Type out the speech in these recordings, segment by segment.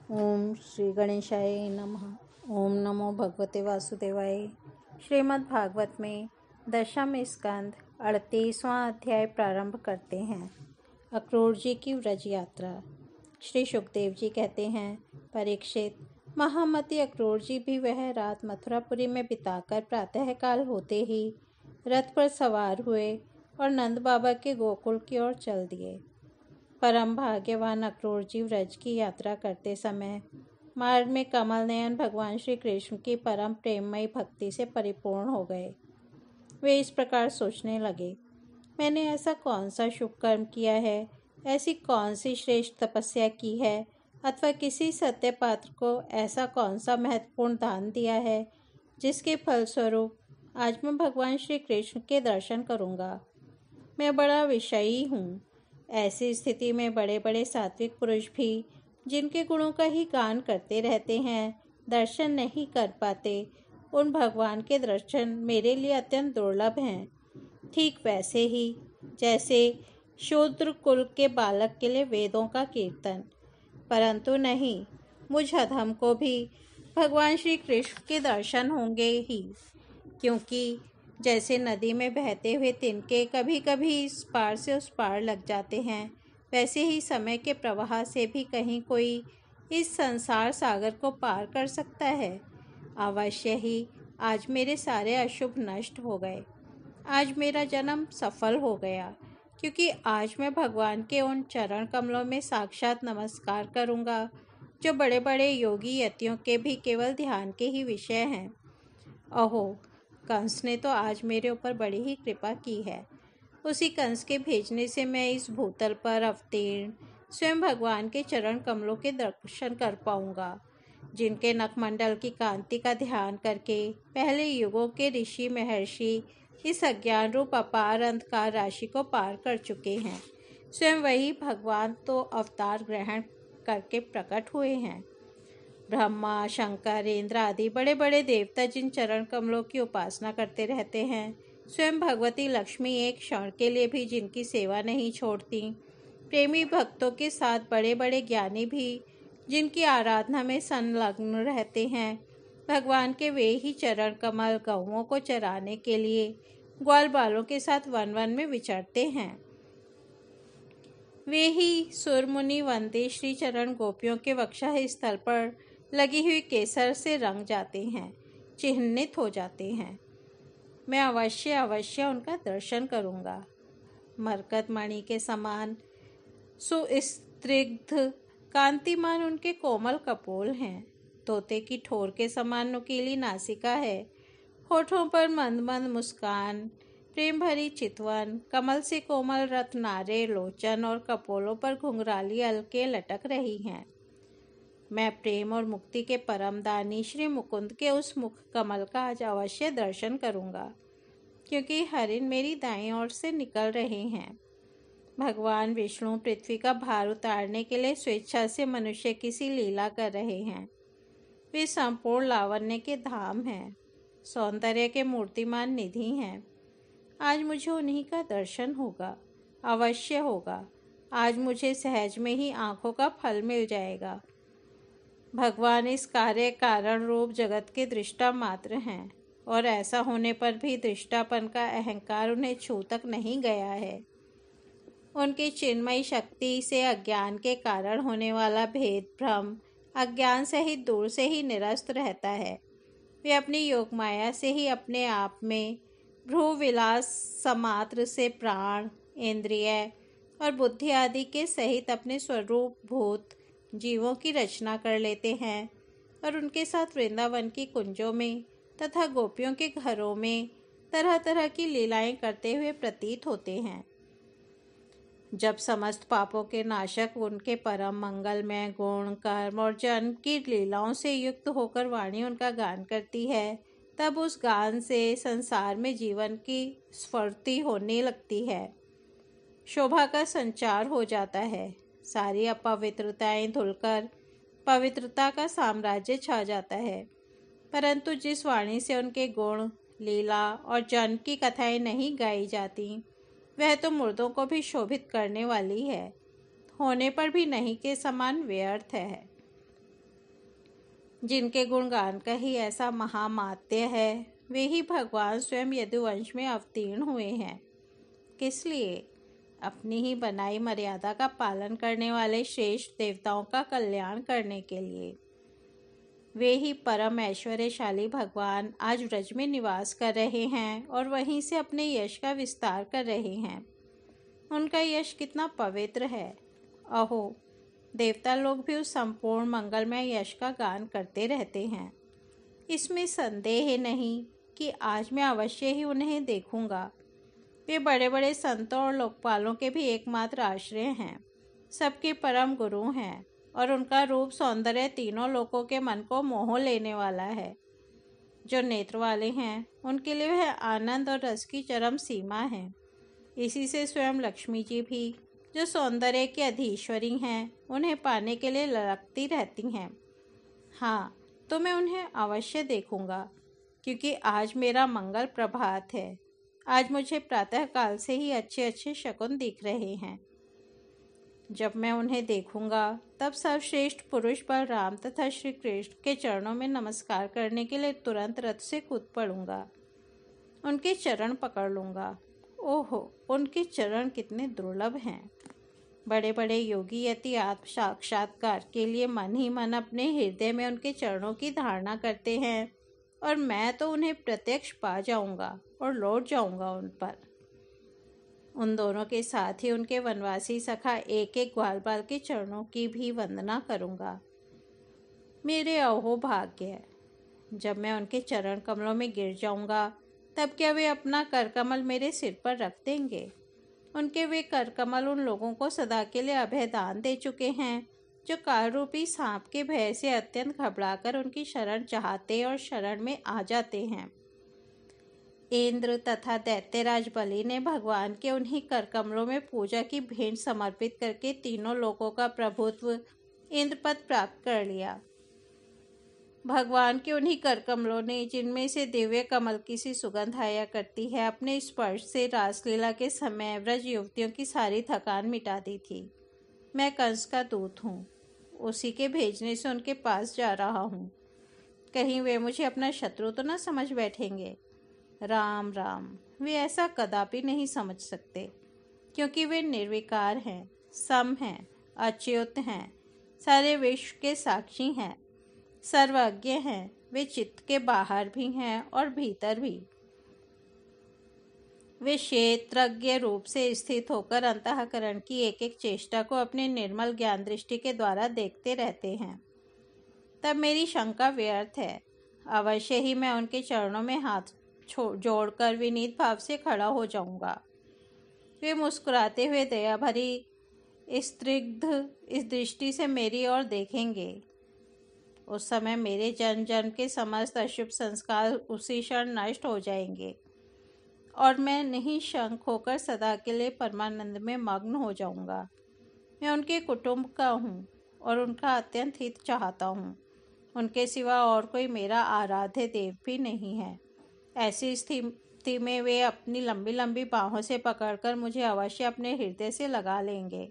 ओम श्री गणेशाय नमः। ओम नमो भगवते वासुदेवाय। श्रीमद् भागवत में दशम स्कंद 38वां अध्याय प्रारंभ करते हैं। अक्रूर जी की व्रज यात्रा। श्री सुखदेव जी कहते हैं, परीक्षित, महामती अक्रूर जी भी वह रात मथुरापुरी में बिताकर प्रातःकाल होते ही रथ पर सवार हुए और नंद बाबा के गोकुल की ओर चल दिए। परम भाग्यवान अक्रूर जी व्रज की यात्रा करते समय मार्ग में कमल नयन भगवान श्री कृष्ण की परम प्रेममयी भक्ति से परिपूर्ण हो गए। वे इस प्रकार सोचने लगे, मैंने ऐसा कौन सा शुभ कर्म किया है, ऐसी कौन सी श्रेष्ठ तपस्या की है, अथवा किसी सत्य पात्र को ऐसा कौन सा महत्वपूर्ण दान दिया है, जिसके फलस्वरूप आज मैं भगवान श्री कृष्ण के दर्शन करूँगा। मैं बड़ा विषयी हूँ। ऐसी स्थिति में बड़े बड़े सात्विक पुरुष भी, जिनके गुणों का ही गान करते रहते हैं, दर्शन नहीं कर पाते। उन भगवान के दर्शन मेरे लिए अत्यंत दुर्लभ हैं। ठीक वैसे ही जैसे शूद्र कुल के बालक के लिए वेदों का कीर्तन, परंतु नहीं, मुझ अधम को भी भगवान श्री कृष्ण के दर्शन होंगे ही, क्योंकि जैसे नदी में बहते हुए तिनके कभी कभी इस पार से उस पार लग जाते हैं, वैसे ही समय के प्रवाह से भी कहीं कोई इस संसार सागर को पार कर सकता है। अवश्य ही आज मेरे सारे अशुभ नष्ट हो गए। आज मेरा जन्म सफल हो गया, क्योंकि आज मैं भगवान के उन चरण कमलों में साक्षात नमस्कार करूँगा, जो बड़े बड़े योगी यतियों के भी केवल ध्यान के ही विषय हैं। अहो, कंस ने तो आज मेरे ऊपर बड़ी ही कृपा की है। उसी कंस के भेजने से मैं इस भूतल पर अवतीर्ण स्वयं भगवान के चरण कमलों के दर्शन कर पाऊंगा, जिनके नखमंडल की कांति का ध्यान करके पहले युगों के ऋषि महर्षि इस अज्ञान रूप अपार अंधकार राशि को पार कर चुके हैं। स्वयं वही भगवान तो अवतार ग्रहण करके प्रकट हुए हैं। ब्रह्मा, शंकर, इंद्र आदि बड़े बड़े देवता जिन चरण कमलों की उपासना करते रहते हैं, स्वयं भगवती लक्ष्मी एक क्षण के लिए भी जिनकी सेवा नहीं छोड़ती, प्रेमी भक्तों के साथ बड़े बड़े ज्ञानी भी जिनकी आराधना में संलग्न रहते हैं, भगवान के वे ही चरण कमल गौओं को चराने के लिए ग्वाल बालों के साथ वन वन में विचरते हैं। वे ही सुरमुनि वंदे श्री चरण गोपियों के वक्षा स्थल पर लगी हुई केसर से रंग जाते हैं, चिह्नित हो जाते हैं। मैं अवश्य अवश्य उनका दर्शन करूंगा। मरकत मणि के समान सुस्निग्ध कांतिमान उनके कोमल कपोल हैं। तोते की ठोर के समान नुकीली नासिका है। होठों पर मंद मंद मुस्कान, प्रेम भरी चितवन, कमल से कोमल रत्नारे लोचन और कपोलों पर घुंघराली अलके लटक रही हैं। मैं प्रेम और मुक्ति के परमदानी श्री मुकुंद के उस मुख कमल का आज अवश्य दर्शन करूंगा, क्योंकि हरिण मेरी दाईं ओर से निकल रहे हैं। भगवान विष्णु पृथ्वी का भार उतारने के लिए स्वेच्छा से मनुष्य की सी लीला कर रहे हैं। वे संपूर्ण लावण्य के धाम हैं, सौंदर्य के मूर्तिमान निधि हैं। आज मुझे उन्हीं का दर्शन होगा, अवश्य होगा। आज मुझे सहज में ही आंखों का फल मिल जाएगा। भगवान इस कार्य कारण रूप जगत के दृष्टा मात्र हैं, और ऐसा होने पर भी दृष्टापन का अहंकार उन्हें छू तक नहीं गया है। उनकी चिन्मयी शक्ति से अज्ञान के कारण होने वाला भेद भ्रम अज्ञान सहित दूर से ही निरस्त रहता है। वे अपनी योग माया से ही अपने आप में भ्रू विलास समात्र से प्राण, इंद्रिय और बुद्धि आदि के सहित अपने स्वरूप भूत जीवों की रचना कर लेते हैं, और उनके साथ वृंदावन की कुंजों में तथा गोपियों के घरों में तरह तरह की लीलाएं करते हुए प्रतीत होते हैं। जब समस्त पापों के नाशक उनके परम मंगलमय गुण, कर्म और जन्म की लीलाओं से युक्त होकर वाणी उनका गान करती है, तब उस गान से संसार में जीवन की स्फूर्ति होने लगती है, शोभा का संचार हो जाता है। सारी अपवित्रताएं धुलकर पवित्रता का साम्राज्य छा जाता है। परंतु जिस वाणी से उनके गुण, लीला और जन्म की कथाएं नहीं गाई जाती, वह तो मुर्दों को भी शोभित करने वाली है, होने पर भी नहीं के समान व्यर्थ है। जिनके गुणगान का ही ऐसा महामात्य है, वे ही भगवान स्वयं यदुवंश में अवतीर्ण हुए हैं। किस लिए? अपनी ही बनाई मर्यादा का पालन करने वाले श्रेष्ठ देवताओं का कल्याण करने के लिए। वे ही परम ऐश्वर्यशाली भगवान आज व्रज में निवास कर रहे हैं और वहीं से अपने यश का विस्तार कर रहे हैं। उनका यश कितना पवित्र है। अहो, देवता लोग भी उस संपूर्ण मंगलमय यश का गान करते रहते हैं। इसमें संदेह नहीं कि आज मैं अवश्य ही उन्हें देखूंगा। वे बड़े बड़े संतों और लोकपालों के भी एकमात्र आश्रय हैं, सबके परम गुरु हैं, और उनका रूप सौंदर्य तीनों लोकों के मन को मोह लेने वाला है। जो नेत्र वाले हैं उनके लिए वह आनंद और रस की चरम सीमा है। इसी से स्वयं लक्ष्मी जी भी, जो सौंदर्य की अधीश्वरी हैं, उन्हें पाने के लिए ललकती रहती हैं। हाँ, तो मैं उन्हें अवश्य देखूंगा, क्योंकि आज मेरा मंगल प्रभात है। आज मुझे प्रातःकाल से ही अच्छे अच्छे शकुन दिख रहे हैं। जब मैं उन्हें देखूंगा तब सर्वश्रेष्ठ पुरुष बलराम तथा श्री कृष्ण के चरणों में नमस्कार करने के लिए तुरंत रथ से कूद पड़ूंगा, उनके चरण पकड़ लूंगा। ओहो, उनके चरण कितने दुर्लभ हैं। बड़े बड़े योगी यति आत्म साक्षात्कार के लिए मन ही मन अपने हृदय में उनके चरणों की धारणा करते हैं, और मैं तो उन्हें प्रत्यक्ष पा जाऊंगा और लौट जाऊंगा उन पर। उन दोनों के साथ ही उनके वनवासी सखा एक एक ग्वाल बाल के चरणों की भी वंदना करूंगा। मेरे अहो भाग्य, जब मैं उनके चरण कमलों में गिर जाऊंगा तब क्या वे अपना करकमल मेरे सिर पर रख देंगे? उनके वे करकमल उन लोगों को सदा के लिए अभय दान दे चुके हैं, जो कालरूपी सांप के भय से अत्यंत घबराकर उनकी शरण चाहते और शरण में आ जाते हैं। इंद्र तथा दैत्यराज बलि ने भगवान के उन्हीं करकमलों में पूजा की भेंट समर्पित करके तीनों लोकों का प्रभुत्व इंद्रपद प्राप्त कर लिया। भगवान के उन्हीं करकमलों ने, जिनमें से दिव्य कमल की सी सुगंध आया करती है, अपने स्पर्श से रासलीला के समय व्रज युवतियों की सारी थकान मिटा दी थी। मैं कंस का दूत हूँ, उसी के भेजने से उनके पास जा रहा हूँ। कहीं वे मुझे अपना शत्रु तो न समझ बैठेंगे। राम राम, वे ऐसा कदापि नहीं समझ सकते, क्योंकि वे निर्विकार हैं, सम हैं, अच्युत हैं, सारे विश्व के साक्षी हैं, सर्वज्ञ हैं। वे चित्त के बाहर भी हैं और भीतर भी। वे क्षेत्रज्ञ रूप से स्थित होकर अंतःकरण की एक एक चेष्टा को अपने निर्मल ज्ञान दृष्टि के द्वारा देखते रहते हैं। तब मेरी शंका व्यर्थ है। अवश्य ही मैं उनके चरणों में हाथ जोड़कर विनीत भाव से खड़ा हो जाऊंगा। वे मुस्कुराते हुए दया भरी स्निग्ध इस दृष्टि से मेरी ओर देखेंगे। उस समय मेरे जन्म जन्म के समस्त अशुभ संस्कार उसी क्षण नष्ट हो जाएंगे और मैं निःशंक होकर सदा के लिए परमानंद में मग्न हो जाऊंगा। मैं उनके कुटुंब का हूँ और उनका अत्यंत हित चाहता हूँ। उनके सिवा और कोई मेरा आराध्य देव भी नहीं है। ऐसी स्थिति में वे अपनी लंबी लंबी बाहों से पकड़कर मुझे अवश्य अपने हृदय से लगा लेंगे।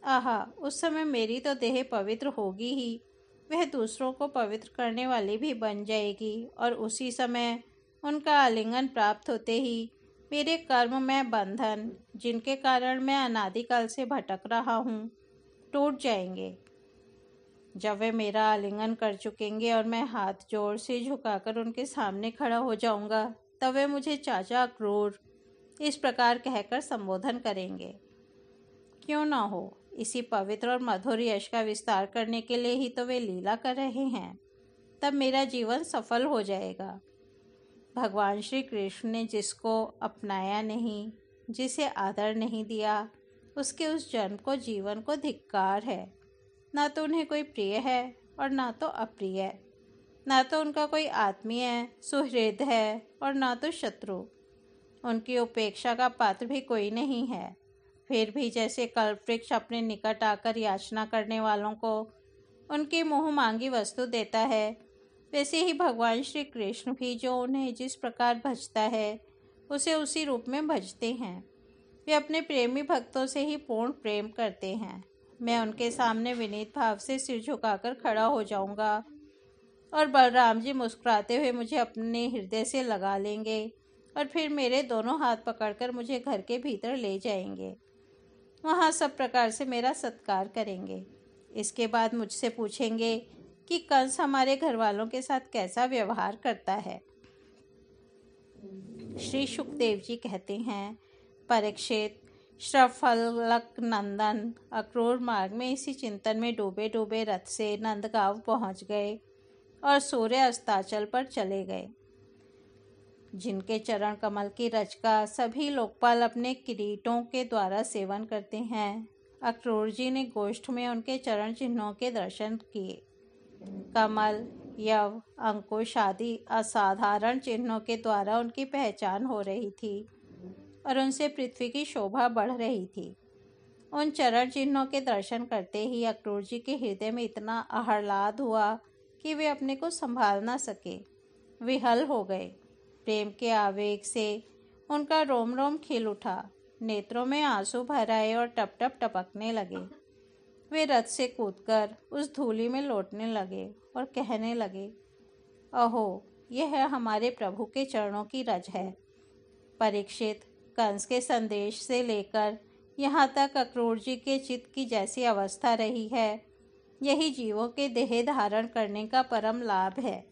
आहा, उस समय मेरी तो देह पवित्र होगी ही, वह दूसरों को पवित्र करने वाली भी बन जाएगी, और उसी समय उनका आलिंगन प्राप्त होते ही मेरे कर्म में बंधन, जिनके कारण मैं अनादिकाल से भटक रहा हूँ, टूट जाएंगे। जब वे मेरा आलिंगन कर चुकेंगे और मैं हाथ जोड़ से झुकाकर उनके सामने खड़ा हो जाऊंगा, तब वे मुझे चाचा क्रूर इस प्रकार कहकर संबोधन करेंगे। क्यों ना हो, इसी पवित्र और मधुर यश का विस्तार करने के लिए ही तो वे लीला कर रहे हैं। तब मेरा जीवन सफल हो जाएगा। भगवान श्री कृष्ण ने जिसको अपनाया नहीं, जिसे आदर नहीं दिया, उसके उस जन्म को जीवन को धिक्कार है। ना तो उन्हें कोई प्रिय है और ना तो अप्रिय, ना तो उनका कोई आत्मीय सुहृद है और ना तो शत्रु। उनकी उपेक्षा का पात्र भी कोई नहीं है। फिर भी जैसे कल्पवृक्ष अपने निकट आकर याचना करने वालों को उनकी मोह मांगी वस्तु देता है, वैसे ही भगवान श्री कृष्ण भी जो उन्हें जिस प्रकार भजता है, उसे उसी रूप में भजते हैं। वे अपने प्रेमी भक्तों से ही पूर्ण प्रेम करते हैं। मैं उनके सामने विनीत भाव से सिर झुकाकर खड़ा हो जाऊंगा और बलराम जी मुस्कुराते हुए मुझे अपने हृदय से लगा लेंगे और फिर मेरे दोनों हाथ पकड़कर मुझे घर के भीतर ले जाएंगे। वहाँ सब प्रकार से मेरा सत्कार करेंगे। इसके बाद मुझसे पूछेंगे कि कंस हमारे घर वालों के साथ कैसा व्यवहार करता है। श्री सुखदेव जी कहते हैं, परीक्षित, श्रफलक नंदन अक्रूर मार्ग में इसी चिंतन में डूबे डूबे रथ से नंदगांव पहुंच गए और सूर्य अस्ताचल पर चले गए। जिनके चरण कमल की रज का सभी लोकपाल अपने किरीटों के द्वारा सेवन करते हैं, अक्रूर जी ने गोष्ठ में उनके चरण चिन्हों के दर्शन किए। कमल, यव, अंकुश आदि असाधारण चिन्हों के द्वारा उनकी पहचान हो रही थी और उनसे पृथ्वी की शोभा बढ़ रही थी। उन चरण चिन्हों के दर्शन करते ही अक्रूर जी के हृदय में इतना आह्लाद हुआ कि वे अपने को संभाल न सके, विहल हो गए। प्रेम के आवेग से उनका रोम रोम खिल उठा, नेत्रों में आंसू भर आए और टप टप टपकने लगे। वे रथ से कूदकर उस धूलि में लौटने लगे और कहने लगे, अहो, यह हमारे प्रभु के चरणों की रज है। परीक्षित, कंस के संदेश से लेकर यहाँ तक अक्रूर जी के चित्त की जैसी अवस्था रही है, यही जीवों के देह धारण करने का परम लाभ है।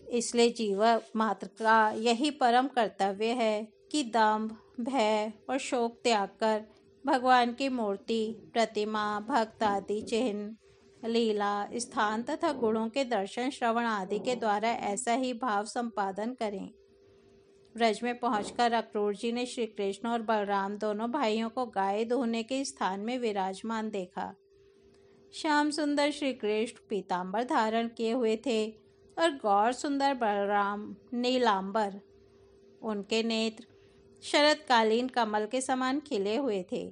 इसलिए जीव मात्र का यही परम कर्तव्य है कि दंभ, भय और शोक त्याग कर भगवान की मूर्ति, प्रतिमा, भक्त आदि चिन्ह, लीला, स्थान तथा गुणों के दर्शन, श्रवण आदि के द्वारा ऐसा ही भाव संपादन करें। ब्रज में पहुंचकर अक्रूर जी ने श्री कृष्ण और बलराम दोनों भाइयों को गाय दोहने के स्थान में विराजमान देखा। श्याम सुंदर श्री कृष्ण पीतांबर धारण किए हुए थे और गौर सुंदर बलराम नीलांबर। उनके नेत्र शरतकालीन कमल के समान खिले हुए थे।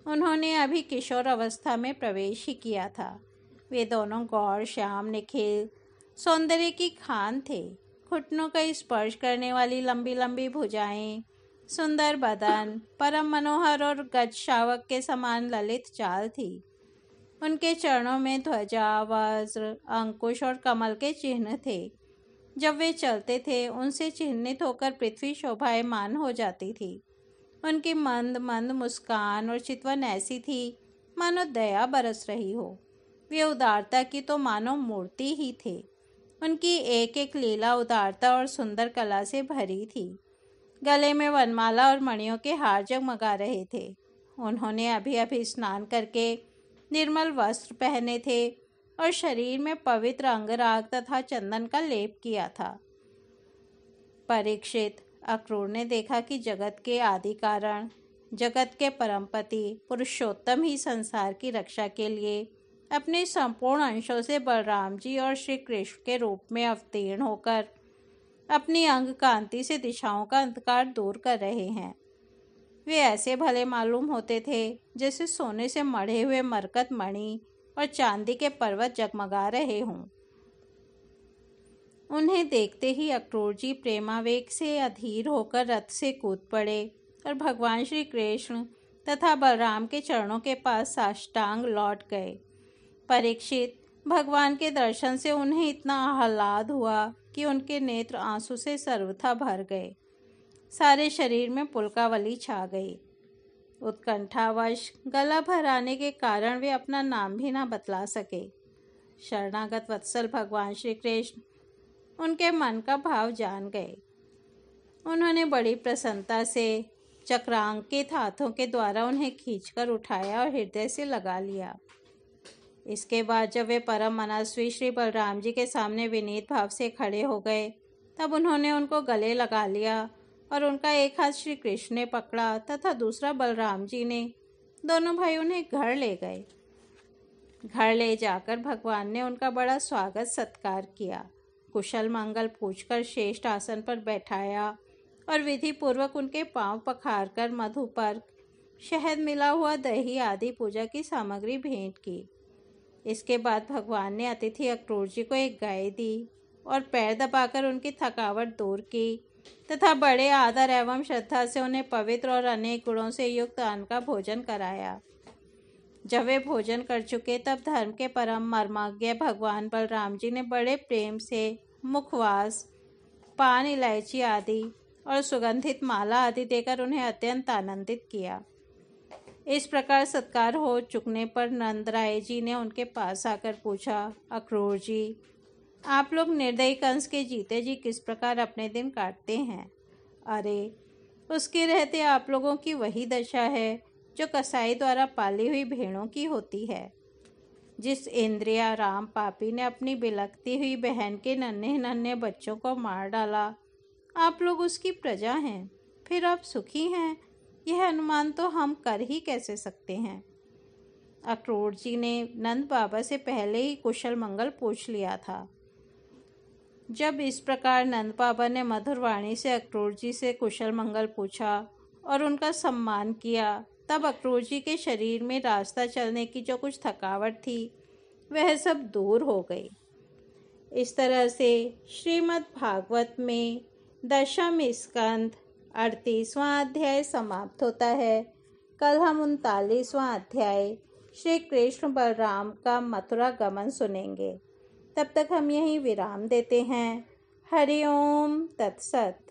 उन्होंने अभी किशोर अवस्था में प्रवेश ही किया था। वे दोनों गौर श्याम निखिल सौंदर्य की खान थे। घुटनों का स्पर्श करने वाली लंबी लंबी भुजाएं, सुंदर बदन, परम मनोहर और गज शावक के समान ललित चाल थी। उनके चरणों में ध्वजा, वज्र, अंकुश और कमल के चिन्ह थे। जब वे चलते थे, उनसे चिन्हित होकर पृथ्वी शोभायमान हो जाती थी। उनकी मंद मंद मुस्कान और चितवन ऐसी थी मानो दया बरस रही हो। वे उदारता की तो मानो मूर्ति ही थे। उनकी एक एक लीला उदारता और सुंदर कला से भरी थी। गले में वनमाला और मणियों के हार जगमगा रहे थे। उन्होंने अभी अभी स्नान करके निर्मल वस्त्र पहने थे और शरीर में पवित्र अंगराग तथा चंदन का लेप किया था। परीक्षित, अक्रूर ने देखा कि जगत के आदि कारण, जगत के परमपति पुरुषोत्तम ही संसार की रक्षा के लिए अपने संपूर्ण अंशों से बलराम जी और श्री कृष्ण के रूप में अवतीर्ण होकर अपनी अंग कांति से दिशाओं का अंधकार दूर कर रहे हैं। वे ऐसे भले मालूम होते थे जैसे सोने से मढ़े हुए मरकत मणि और चांदी के पर्वत जगमगा रहे हों। उन्हें देखते ही अक्रूर जी प्रेमावेग से अधीर होकर रथ से कूद पड़े और भगवान श्री कृष्ण तथा बलराम के चरणों के पास साष्टांग लौट गए। परीक्षित, भगवान के दर्शन से उन्हें इतना आह्लाद हुआ कि उनके नेत्र आंसू से सर्वथा भर गए। सारे शरीर में पुलकावली छा गई। उत्कंठावश गला भर आने के कारण वे अपना नाम भी ना बतला सके। शरणागत वत्सल भगवान श्री कृष्ण उनके मन का भाव जान गए। उन्होंने बड़ी प्रसन्नता से चक्रांकित हाथों के द्वारा उन्हें खींचकर उठाया और हृदय से लगा लिया। इसके बाद जब वे परम मनस्वी श्री बलराम जी के सामने विनीत भाव से खड़े हो गए, तब उन्होंने उनको गले लगा लिया और उनका एक हाथ श्री कृष्ण ने पकड़ा तथा दूसरा बलराम जी ने। दोनों भाई उन्हें घर ले गए। घर ले जाकर भगवान ने उनका बड़ा स्वागत सत्कार किया। कुशल मंगल पूछकर श्रेष्ठ आसन पर बैठाया और विधि पूर्वक उनके पांव पखारकर मधुपर्क, शहद मिला हुआ दही आदि पूजा की सामग्री भेंट की। इसके बाद भगवान ने अतिथि अक्रूर जी को एक गाय दी और पैर दबाकर उनकी थकावट दूर की तथा बड़े आदर एवं श्रद्धा से उन्हें पवित्र और अनेक गुणों से युक्त अन्न का भोजन कराया। जब वे भोजन कर चुके तब धर्म के परम मर्मज्ञ भगवान बलराम जी ने बड़े प्रेम से मुखवास, पान, इलायची आदि और सुगंधित माला आदि देकर उन्हें अत्यंत आनंदित किया। इस प्रकार सत्कार हो चुकने पर नंदराय जी ने उनके पास आकर पूछा, अक्रूर जी, आप लोग निर्दयी कंस के जीते जी किस प्रकार अपने दिन काटते हैं? अरे, उसके रहते आप लोगों की वही दशा है जो कसाई द्वारा पाली हुई भेड़ों की होती है। जिस इंद्रिया राम पापी ने अपनी बिलखती हुई बहन के नन्हे नन्हे बच्चों को मार डाला, आप लोग उसकी प्रजा हैं, फिर आप सुखी हैं, यह अनुमान तो हम कर ही कैसे सकते हैं। अक्रूर जी ने नंद बाबा से पहले ही कुशल मंगल पूछ लिया था। जब इस प्रकार नंद बाबा ने मधुर वाणी से अक्रूर जी से कुशल मंगल पूछा और उनका सम्मान किया, तब अक्रूर जी के शरीर में रास्ता चलने की जो कुछ थकावट थी वह सब दूर हो गई। इस तरह से श्रीमद् भागवत में 10वां स्कंद 38वां अध्याय समाप्त होता है। कल हम 39वां अध्याय श्री कृष्ण बलराम का मथुरा गमन सुनेंगे। तब तक हम यहीं विराम देते हैं। हरि ओम तत्सत।